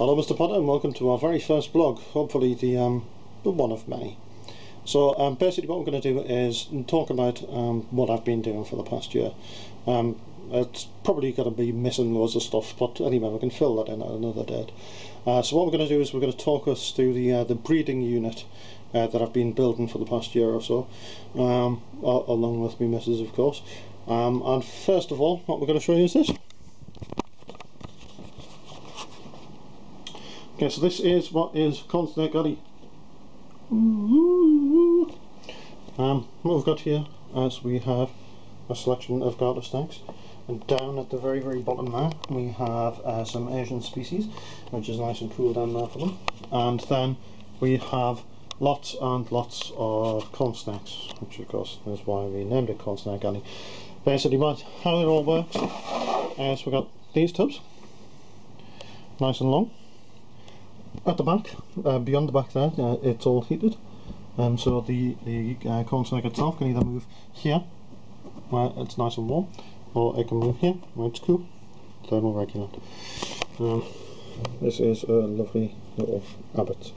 Hello Mr. Potter, and welcome to our very first vlog, hopefully the one of many. So basically what I'm going to do is talk about what I've been doing for the past year. It's probably going to be missing loads of stuff, but anyway, we can fill that in at another date. So what we're going to do is we're going to talk us through the breeding unit that I've been building for the past year or so, along with my missus of course. And first of all, what we're going to show you is this. Okay, so this is what is corn snake Addy. What we've got here is we have a selection of garter snakes, and down at the very bottom there we have some Asian species, which is nice and cool down there for them, and then we have lots and lots of corn snakes, which of course is why we named it corn snake Addy. Basically how it all works is we've got these tubs, nice and long. At the back, beyond the back there, it's all heated, so the corn snake itself can either move here, where it's nice and warm, or it can move here, where it's cool, thermal regulate. This is a lovely little rabbit.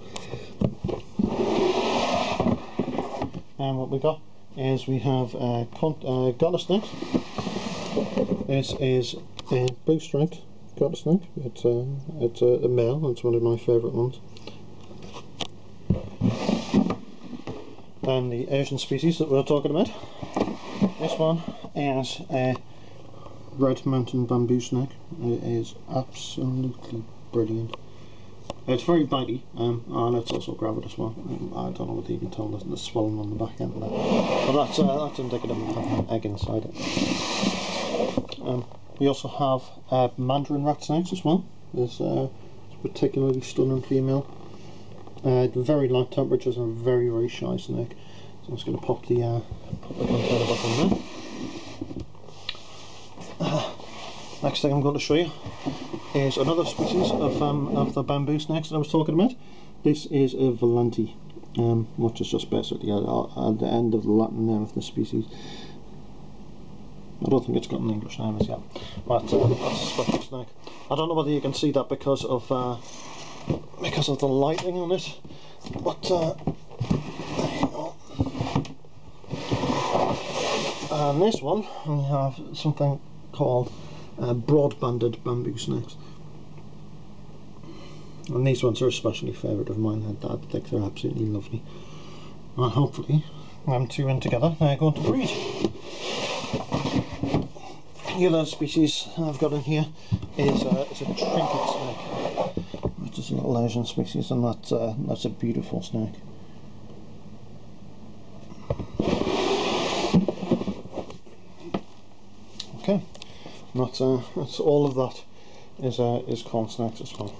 And what we got is we have garter snakes. This is a blue striped garter snake. It's a male. It's one of my favourite ones. Then the Asian species that we're talking about. This one is a red mountain bamboo snake. It is absolutely brilliant. It's very bitey, and it's also gravid as well. I don't know whether you can tell the swelling on the back end there, but that's indicative of having an egg inside it. We also have mandarin rat snakes as well. There's a particularly stunning female. Very light temperatures and a very shy snake. So I'm just going to pop the container back on there. Next thing I'm going to show you is another species of the bamboo snakes that I was talking about. This is a Volante, which is just basically at the end of the Latin name of the species. I don't think it's got an English name as yet, but that's a special snake. I don't know whether you can see that because of the lighting on it, but there you go. And this one, we have something called broad-banded bamboo snakes, and these ones are especially favourite of mine. I think they're absolutely lovely, and hopefully them two in together they're going to breed. The other species I've got in here is a trinket snake, which is a little Asian species, and that's a beautiful snake. Okay, and that's all of that is corn snakes as well.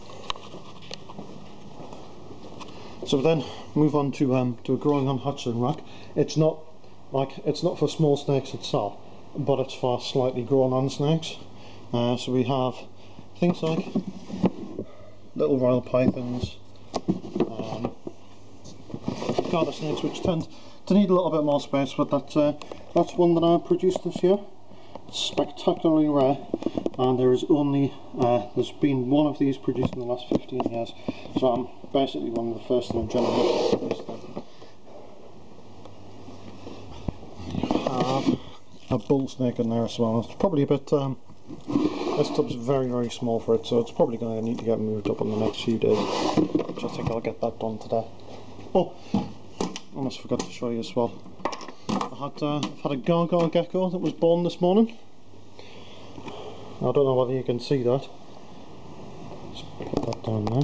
So we then move on to a growing on hatchling rack. It's not for small snakes itself, but it's for slightly grown on snakes. So we have things like little royal pythons, garter snakes, which tend to need a little bit more space, but that's one that I produced this year. It's spectacularly rare, and there's been one of these produced in the last 15 years, so I'm basically one of the first in a generation. A bull snake in there as well. It's probably a bit this tub's very small for it, so it's probably going to need to get moved up in the next few days, which I think I'll get that done today. Oh, almost forgot to show you as well. I've had a gargoyle gecko that was born this morning. I don't know whether you can see that. Let's put that down there.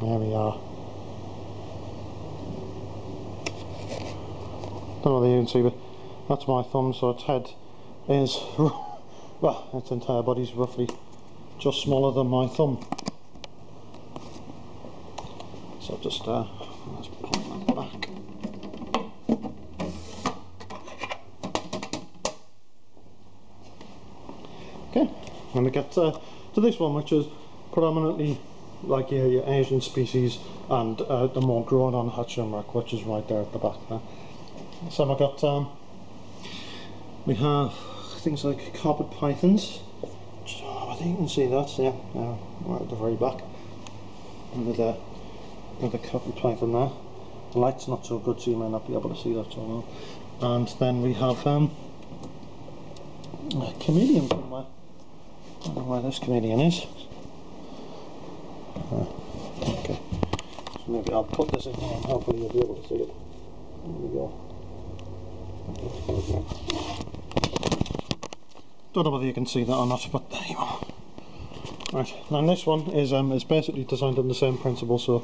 There we are. Don't know whether you can see, but that's my thumb, so its head is, well, its entire body's roughly just smaller than my thumb. So just let's pop that back. Okay, and we get to this one, which is predominantly like your Asian species, and the more grown on hatchling rack, which is right there at the back there. So I've got We have things like carpet pythons. I think you can see that, yeah, right at the very back. Another carpet python there. The light's not so good, so you may not be able to see that so well. And then we have a chameleon somewhere. I don't know where this chameleon is. Okay, so maybe I'll put this in here and hopefully you'll be able to see it. There we go. Don't know whether you can see that or not, but there you are. Right, and this one is basically designed on the same principle, so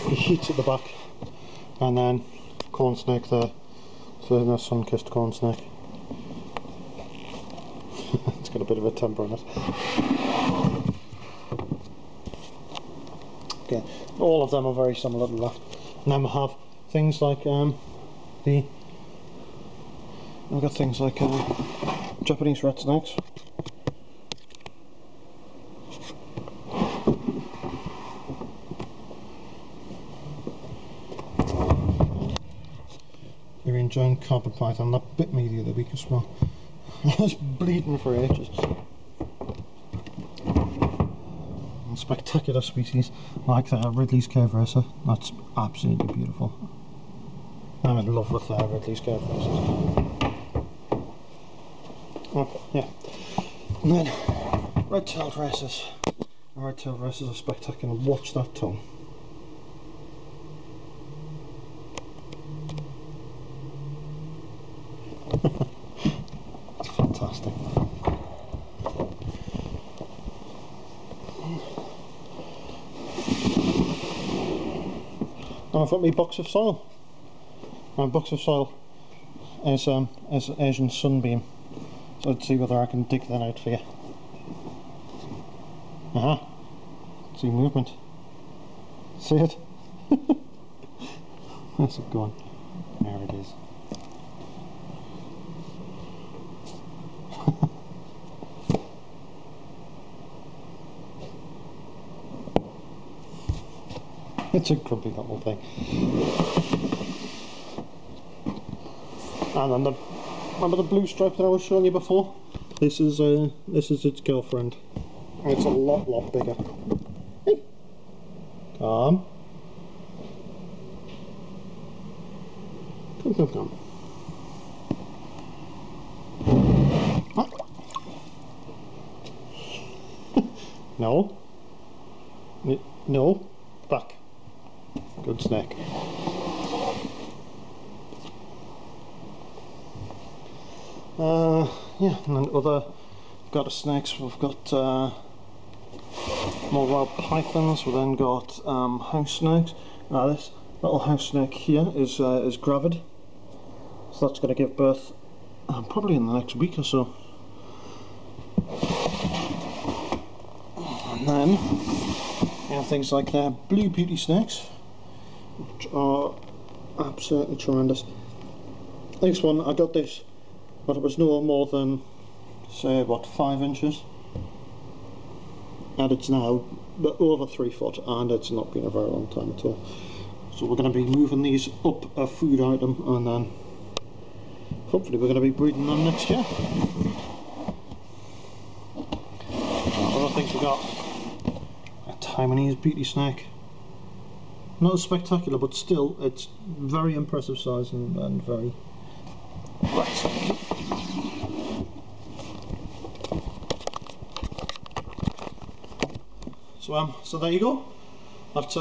he heats at the back, and then corn snake there, so there's a sun-kissed corn snake. It's got a bit of a temper on it. Okay, all of them are very similar to that. And then we have things like we've got things like Japanese red snakes. You're enjoying carpet python. That bit me the other week as well. I was bleeding for ages. And spectacular species like Ridley's cave racer. That's absolutely beautiful. I'm in love with Ridley's cave racers. Oh, yeah. And then red-tailed racers. The red-tailed racers are spectacular. Watch that tongue. That's fantastic. And I've got my box of soil. My box of soil is Asian sunbeam. So let's see whether I can dig that out for you. Aha! See movement. See it? Where's it going? There it is. It's a grumpy little thing. And then remember the blue stripe that I was showing you before? This is its girlfriend. And it's a lot bigger. Hey, come. Come. What? No. No. Back. Good snake. Yeah, and then other got snakes. We've got more wild pythons. We've then got house snakes. Now this little house snake here is gravid, so that's going to give birth probably in the next week or so. And then you have things like blue beauty snakes, which are absolutely tremendous. This one, I got this, but it was no more than, say, what, 5 inches, and it's now over 3 foot, and it's not been a very long time at all. So we're going to be moving these up a food item, and then hopefully we're going to be breeding them next year. Other things we got, a Taiwanese beauty snake. Not as spectacular, but still, it's very impressive size and very. Right. So there you go. That's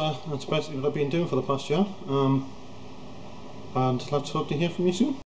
basically what I've been doing for the past year. And let's hope to hear from you soon.